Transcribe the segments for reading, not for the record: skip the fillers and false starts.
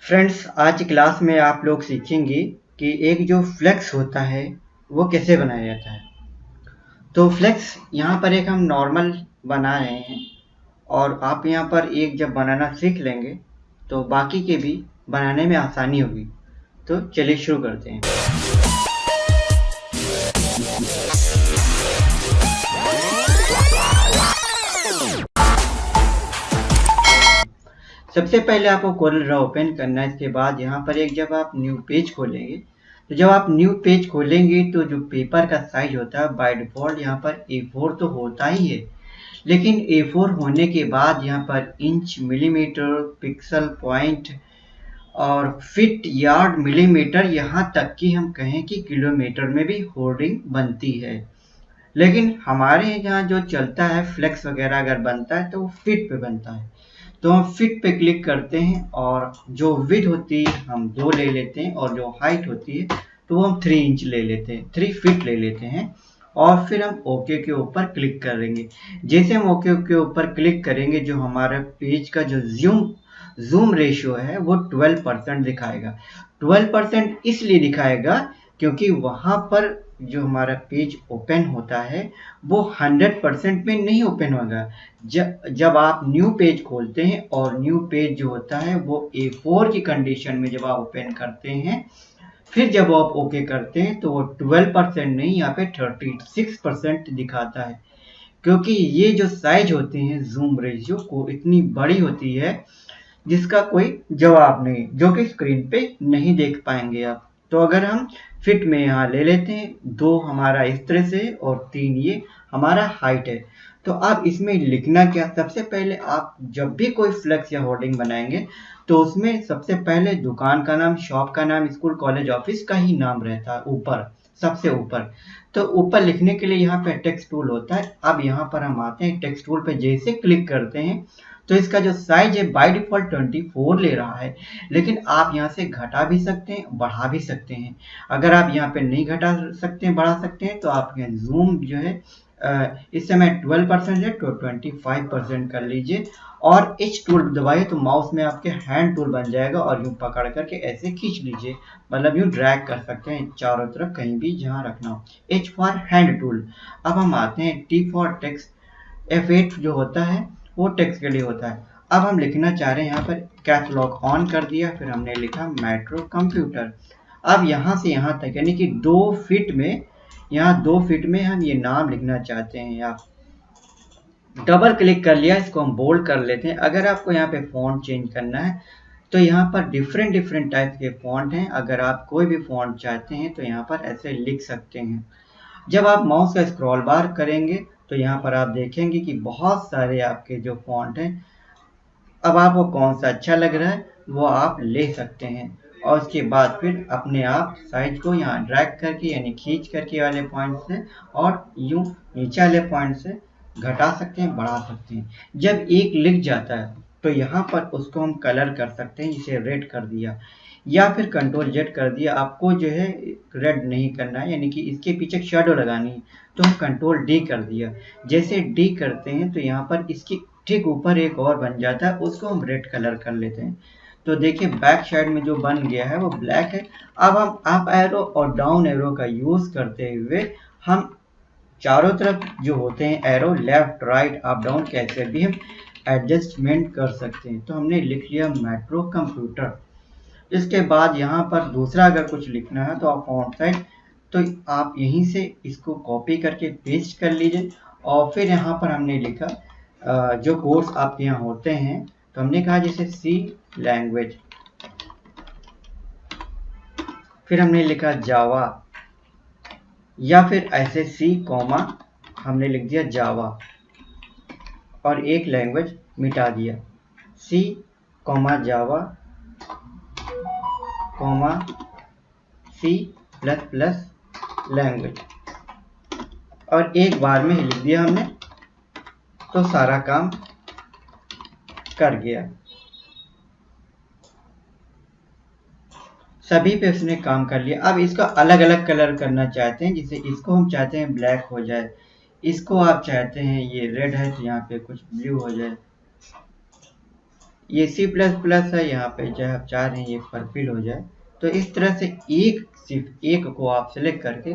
Friends, आज की class में आप लोग सीखेंगे कि एक जो फ्लेक्स होता है वो कैसे बनाया जाता है। तो फ्लेक्स यहाँ पर एक हम नॉर्मल बना रहे हैं और आप यहाँ पर एक जब बनाना सीख लेंगे तो बाकी के भी बनाने में आसानी होगी। तो चलिए शुरू करते हैं। सबसे पहले आपको कोरल ड्रॉ ओपन करना है। इसके बाद यहाँ पर एक जब आप न्यू पेज खोलेंगे तो जब आप न्यू पेज खोलेंगे तो जो पेपर का साइज होता है बाय डिफ़ॉल्ट यहाँ पर A4 तो होता ही है, लेकिन A4 होने के बाद यहाँ पर इंच, मिलीमीटर, पिक्सल, पॉइंट और फीट, यार्ड, मिलीमीटर, यहाँ तक कि हम कहें कि किलोमीटर में भी होर्डिंग बनती है। लेकिन हमारे यहाँ जो चलता है फ्लेक्स वगैरह अगर बनता है तो वो फीट पे बनता है। तो हम फिट पे क्लिक करते हैं और जो विड्थ होती है हम 2 ले लेते हैं और जो हाइट होती है तो वो हम 3 इंच ले लेते हैं, 3 फीट ले लेते हैं और फिर हम ओके के ऊपर क्लिक करेंगे। जैसे हम ओके के ऊपर क्लिक करेंगे जो हमारा पेज का जो जूम रेशियो है वो 12% दिखाएगा। 12% इसलिए दिखाएगा क्योंकि वहाँ पर जो हमारा पेज ओपन होता है वो 100% में नहीं ओपन होगा। जब आप न्यू पेज खोलते हैं और न्यू पेज जो होता है वो A4 की कंडीशन में जब आप ओपन करते हैं, फिर जब आप ओके करते हैं तो वो 12% नहीं, यहाँ पे 36% दिखाता है। क्योंकि ये जो साइज होते हैं जूम रेशियो को इतनी बड़ी होती है जिसका कोई जवाब नहीं, जो कि स्क्रीन पे नहीं देख पाएंगे आप। तो अगर हम फिट में यहाँ ले लेते हैं, 2 हमारा इस तरह से और 3 ये हमारा हाइट है। तो अब इसमें लिखना क्या, सबसे पहले आप जब भी कोई फ्लेक्स या होर्डिंग बनाएंगे तो उसमें सबसे पहले दुकान का नाम, शॉप का नाम, स्कूल, कॉलेज, ऑफिस का ही नाम रहता है ऊपर, सबसे ऊपर। तो ऊपर लिखने के लिए यहाँ पे टेक्स्ट टूल होता है। अब यहाँ पर हम आते हैं, टेक्स्ट टूल पे जैसे क्लिक करते हैं तो इसका जो साइज है बाय डिफ़ॉल्ट 24 ले रहा है, लेकिन आप यहाँ से घटा भी सकते हैं, बढ़ा भी सकते हैं। अगर आप यहाँ पे नहीं घटा सकते हैं, बढ़ा सकते हैं तो आप यहाँ जूम जो है इस समय 12% है तो 25% कर लीजिए और H टूल दबाइए तो माउस में आपके हैंड टूल बन जाएगा और यूँ पकड़ करके ऐसे खींच लीजिए, मतलब यूँ ड्रैग कर सकते हैं चारों तरफ कहीं भी जहाँ रखना हो। H for hand tool. अब हम आते हैं T फॉर टेक्स्ट। F8 जो होता है वो टेक्स्ट के लिए होता है। अब हम लिखना चाह रहे हैं, यहाँ पर कैप्स लॉक ऑन कर दिया, फिर हमने लिखा मेट्रो कंप्यूटर। अब यहाँ से यहाँ तक यानी कि 2 फीट में, यहाँ 2 फीट में हम ये नाम लिखना चाहते हैं। आप डबल क्लिक कर लिया, इसको हम बोल्ड कर लेते हैं। अगर आपको यहाँ पे फॉन्ट चेंज करना है तो यहाँ पर डिफरेंट टाइप के फॉन्ट हैं। अगर आप कोई भी फॉन्ट चाहते हैं तो यहाँ पर ऐसे लिख सकते हैं। जब आप माउस का स्क्रॉल बार करेंगे तो यहाँ पर आप देखेंगे कि बहुत सारे आपके जो फॉन्ट हैं। अब आपको कौन सा अच्छा लग रहा है वो आप ले सकते हैं और उसके बाद फिर अपने आप साइज को यहाँ ड्रैग करके यानी खींच करके वाले पॉइंट से और यूँ नीचे वाले पॉइंट से घटा सकते हैं, बढ़ा सकते हैं। जब एक लिख जाता है तो यहाँ पर उसको हम कलर कर सकते हैं, जिसे रेड कर दिया या फिर कंट्रोल Z कर दिया। आपको जो है रेड नहीं करना है, यानी कि इसके पीछे शैडो लगानी है तो हम कंट्रोल D कर दिया। जैसे D करते हैं तो यहाँ पर इसके ठीक ऊपर एक और बन जाता है, उसको हम रेड कलर कर लेते हैं। तो देखिए बैक साइड में जो बन गया है वो ब्लैक है। अब हम अप एरो और डाउन एरो का यूज़ करते हुए हम चारों तरफ जो होते हैं arrow, left, right, up, down, कैसे भी हम एडजस्टमेंट कर सकते हैं। तो हमने लिख लिया मेट्रो कंप्यूटर। इसके बाद यहाँ पर दूसरा अगर कुछ लिखना है तो आप फॉन्ट साइज, तो आप यहीं से इसको कॉपी करके पेस्ट कर लीजिए और फिर यहाँ पर हमने लिखा जो कोर्स आपके यहाँ होते हैं, तो हमने कहा जैसे C लैंग्वेज, फिर हमने लिखा जावा या फिर ऐसे C कॉमा हमने लिख दिया जावा और एक लैंग्वेज मिटा दिया, C कॉमा जावा कॉमा C++ लैंग्वेज और एक बार में ही लिख दिया हमने, तो सारा काम कर गया। सभी पे उसने काम कर लिया। अब इसका अलग अलग कलर करना चाहते हैं, जिसे इसको हम चाहते हैं ब्लैक हो जाए, इसको आप चाहते हैं ये रेड है तो यहाँ पे कुछ ब्लू हो जाए, ये C++ है, यहाँ पे जो आप चाह रहे हैं ये फुलफिल हो जाए, तो इस तरह से सिर्फ एक को आप सेलेक्ट करके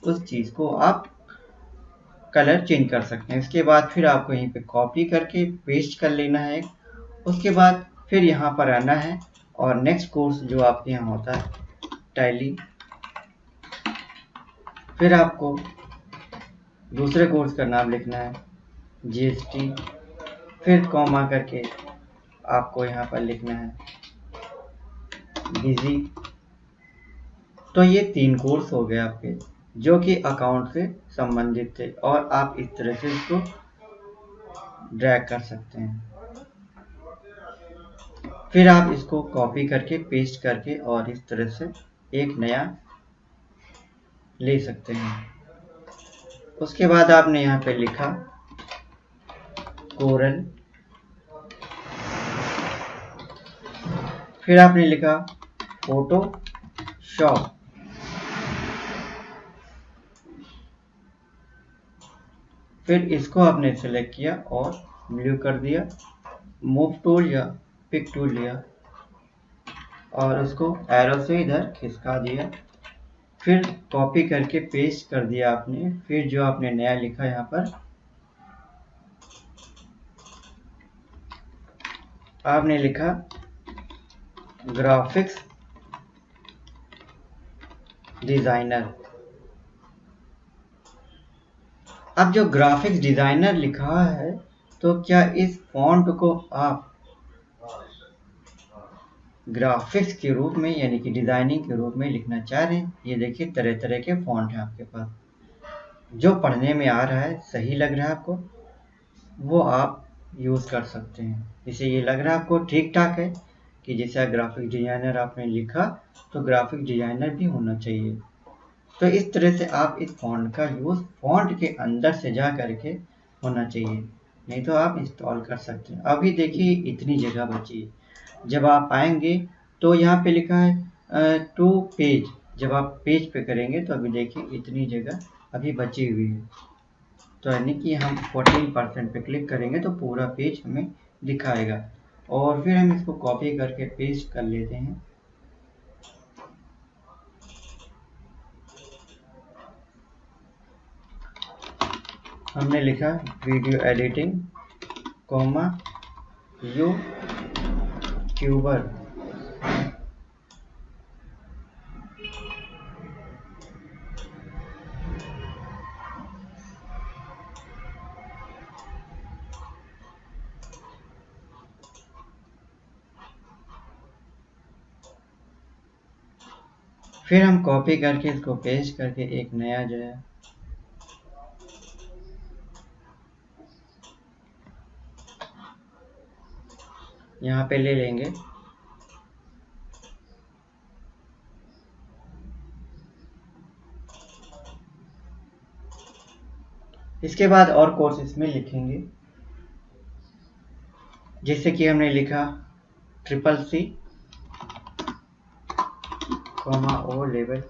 उस चीज़ को आप कलर चेंज कर सकते हैं। इसके बाद फिर आपको यहीं पे कॉपी करके पेस्ट कर लेना है। उसके बाद फिर यहाँ पर आना है और नेक्स्ट कोर्स जो आपके यहाँ होता है टैली, फिर आपको दूसरे कोर्स का नाम लिखना है GST, फिर कॉमा करके आपको यहाँ पर लिखना है बिजी। तो ये 3 कोर्स हो गए आपके जो कि अकाउंट से संबंधित थे और आप इस तरह से इसको ड्रैग कर सकते हैं। फिर आप इसको कॉपी करके पेस्ट करके और इस तरह से एक नया ले सकते हैं। उसके बाद आपने यहाँ पे लिखा कोरल, फिर आपने लिखा फोटोशॉप, फिर इसको आपने सेलेक्ट किया और ब्लू कर दिया, मूव टूल या पिक टूल लिया और उसको एरो से इधर खिसका दिया, फिर कॉपी करके पेस्ट कर दिया आपने। फिर जो आपने नया लिखा यहाँ पर आपने लिखा ग्राफिक्स डिजाइनर। अब जो ग्राफिक्स डिजाइनर लिखा है तो क्या इस फॉन्ट को आप ग्राफिक्स के रूप में यानी कि डिजाइनिंग के रूप में लिखना चाह रहे हैं? ये देखिए तरह तरह के फॉन्ट हैं आपके पास, जो पढ़ने में आ रहा है सही लग रहा है आपको वो आप यूज़ कर सकते हैं। इसे ये लग रहा है आपको ठीक ठाक है कि जैसा ग्राफिक डिजाइनर आपने लिखा तो ग्राफिक डिजाइनर भी होना चाहिए। तो इस तरह से आप इस फॉन्ट का यूज़ फॉन्ट के अंदर से जा करके होना चाहिए, नहीं तो आप इंस्टॉल कर सकते हैं। अभी देखिए इतनी जगह बची है, जब आप आएंगे तो यहाँ पे लिखा है टू पेज, जब आप पेज पे करेंगे तो अभी देखिए इतनी जगह अभी बची हुई है। तो यानी कि हम 14% पे क्लिक करेंगे तो पूरा पेज हमें दिखाएगा और फिर हम इसको कॉपी करके पेस्ट कर लेते हैं। हमने लिखा वीडियो एडिटिंग कॉमा यूट्यूबर, फिर हम कॉपी करके इसको पेस्ट करके एक नया जो है यहाँ पे ले लेंगे। इसके बाद और कोर्स इसमें लिखेंगे, जैसे कि हमने लिखा CCC कॉमा ओ लेवल,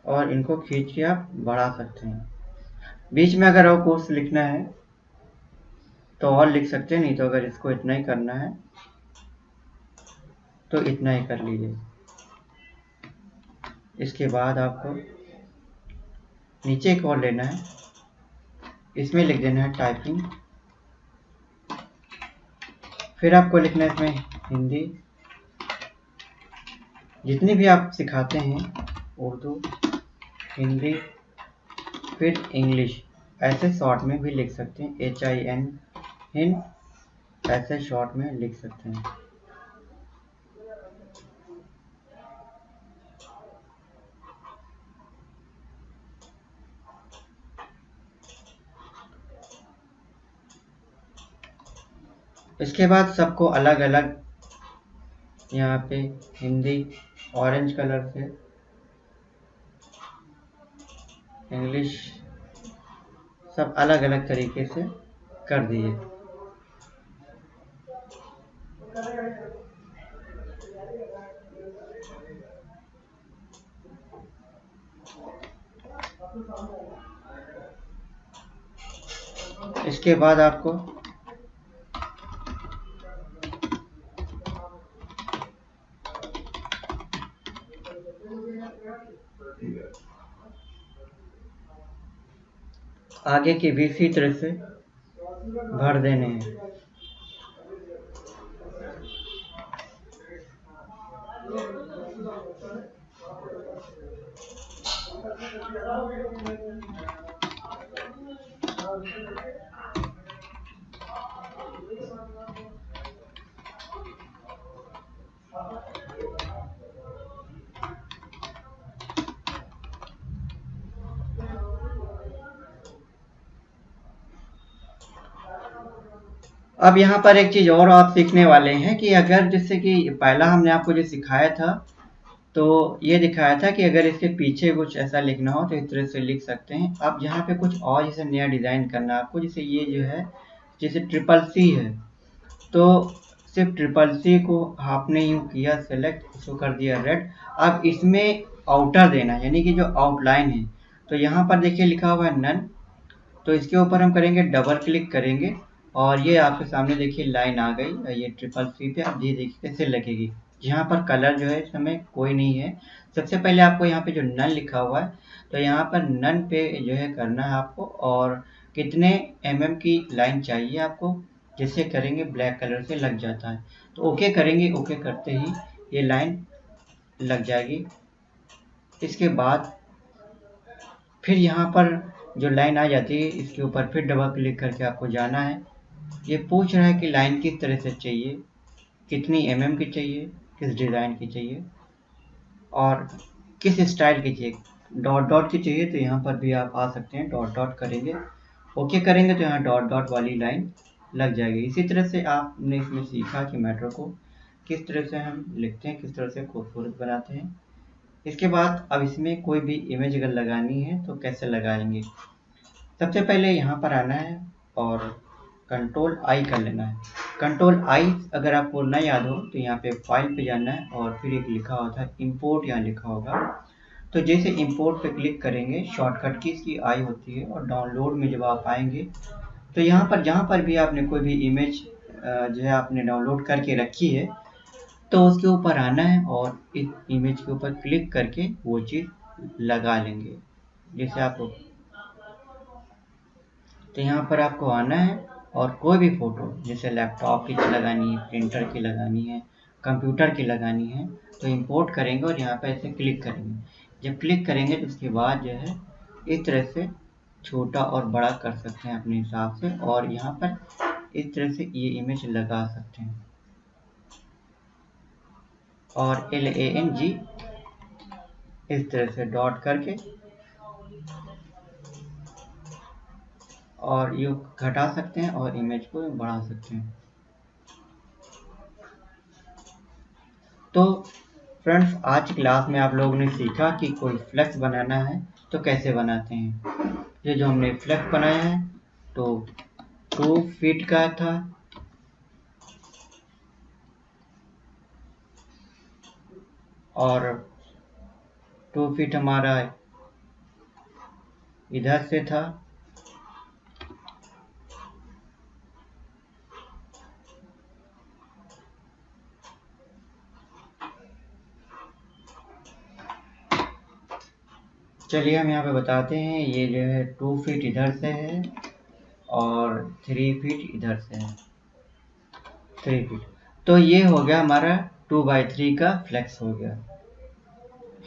और इनको खींच के आप बढ़ा सकते हैं। बीच में अगर और कोर्स लिखना है तो और लिख सकते हैं, नहीं तो अगर इसको इतना ही करना है तो इतना ही कर लीजिए। इसके बाद आपको नीचे एक और लेना है, इसमें लिख देना है टाइपिंग, फिर आपको लिखना है इसमें हिंदी, जितनी भी आप सिखाते हैं उर्दू हिंदी, फिर इंग्लिश, ऐसे शॉर्ट में भी लिख सकते हैं HIN हिंद, ऐसे शॉर्ट में लिख सकते हैं। इसके बाद सबको अलग अलग यहाँ पे हिंदी ऑरेंज कलर से, इंग्लिश सब अलग अलग तरीके से कर दिए। इसके बाद आपको आगे के भी इसी तरह से भर देने हैं। अब यहाँ पर एक चीज़ और आप सीखने वाले हैं कि अगर जैसे कि पहला हमने आपको जो सिखाया था तो ये दिखाया था कि अगर इसके पीछे कुछ ऐसा लिखना हो तो इस तरह से लिख सकते हैं। अब यहाँ पे कुछ और जैसे नया डिज़ाइन करना है आपको, जैसे ये जो है जैसे CCC है तो सिर्फ CCC को आपने यूँ किया सेलेक्ट, इसको कर दिया रेड। अब इसमें आउटर देना है, यानी कि जो आउटलाइन है, तो यहाँ पर देखिए लिखा हुआ है नन, तो इसके ऊपर हम करेंगे डबल क्लिक करेंगे और ये आपके सामने देखिए लाइन आ गई ये CCC पे। अब ये देखिए कैसे लगेगी। यहाँ पर कलर जो है इस समय कोई नहीं है। सबसे पहले आपको यहाँ पे जो नन लिखा हुआ है तो यहाँ पर नन पे जो है करना है आपको, और कितने mm की लाइन चाहिए आपको, जैसे करेंगे ब्लैक कलर से लग जाता है तो ओके करेंगे। ओके करते ही ये लाइन लग जाएगी। इसके बाद फिर यहाँ पर जो लाइन आ जाती है इसके ऊपर फिर डबल क्लिक करके आपको जाना है। ये पूछ रहा है कि लाइन किस तरह से चाहिए, कितनी mm की चाहिए, किस डिज़ाइन की चाहिए और किस स्टाइल की चाहिए। डॉट डॉट की चाहिए तो यहाँ पर भी आप आ सकते हैं, डॉट डॉट करेंगे, ओके करेंगे तो यहाँ डॉट डॉट वाली लाइन लग जाएगी। इसी तरह से आपने इसमें सीखा कि मैटर को किस तरह से हम लिखते हैं, किस तरह से खूबसूरत बनाते हैं। इसके बाद अब इसमें कोई भी इमेज अगर लगानी है तो कैसे लगाएंगे। सबसे पहले यहाँ पर आना है और कंट्रोल आई कर लेना है। कंट्रोल आई अगर आपको ना याद हो तो यहाँ पे फाइल पे जाना है और फिर एक लिखा होता है इंपोर्ट, यहाँ लिखा होगा तो जैसे इंपोर्ट पे क्लिक करेंगे शॉर्टकट की इसकी आई होती है और डाउनलोड में जब आप आएंगे तो यहाँ पर जहाँ पर भी आपने कोई भी इमेज जो है आपने डाउनलोड करके रखी है तो उसके ऊपर आना है और इस इमेज के ऊपर क्लिक करके वो चीज़ लगा लेंगे। जैसे आपको तो यहाँ पर आपको आना है और कोई भी फ़ोटो जैसे लैपटॉप की लगानी है, प्रिंटर की लगानी है, कंप्यूटर की लगानी है तो इंपोर्ट करेंगे और यहाँ पर ऐसे क्लिक करेंगे। जब क्लिक करेंगे तो उसके बाद जो है इस तरह से छोटा और बड़ा कर सकते हैं अपने हिसाब से और यहाँ पर इस तरह से ये इमेज लगा सकते हैं और LANG इस तरह से डॉट करके और ये घटा सकते हैं और इमेज को बढ़ा सकते हैं। तो फ्रेंड्स आज की क्लास में आप लोगों ने सीखा कि कोई फ्लेक्स बनाना है तो कैसे बनाते हैं। ये जो हमने फ्लेक्स बनाया है तो 2 फीट का था और 2 फीट हमारा इधर से था चलिए हम यहाँ पे बताते हैं। ये जो है 2 फीट इधर से है और 3 फीट इधर से है, 3 फीट। तो ये हो गया हमारा 2/3 का फ्लेक्स हो गया।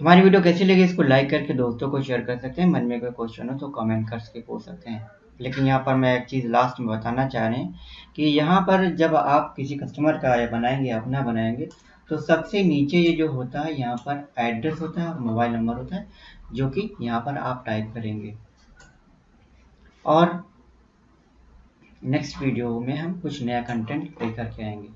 हमारी वीडियो कैसी लगी इसको लाइक करके दोस्तों को शेयर कर सकते हैं। मन में कोई क्वेश्चन हो तो कमेंट करके पूछ सकते हैं। लेकिन यहाँ पर मैं एक चीज़ लास्ट में बताना चाह रहे हैं कि यहाँ पर जब आप किसी कस्टमर का बनाएंगे, अपना बनाएंगे तो सबसे नीचे ये जो होता है यहाँ पर एड्रेस होता है और मोबाइल नंबर होता है जो कि यहाँ पर आप टाइप करेंगे। और नेक्स्ट वीडियो में हम कुछ नया कंटेंट लेकर के आएंगे।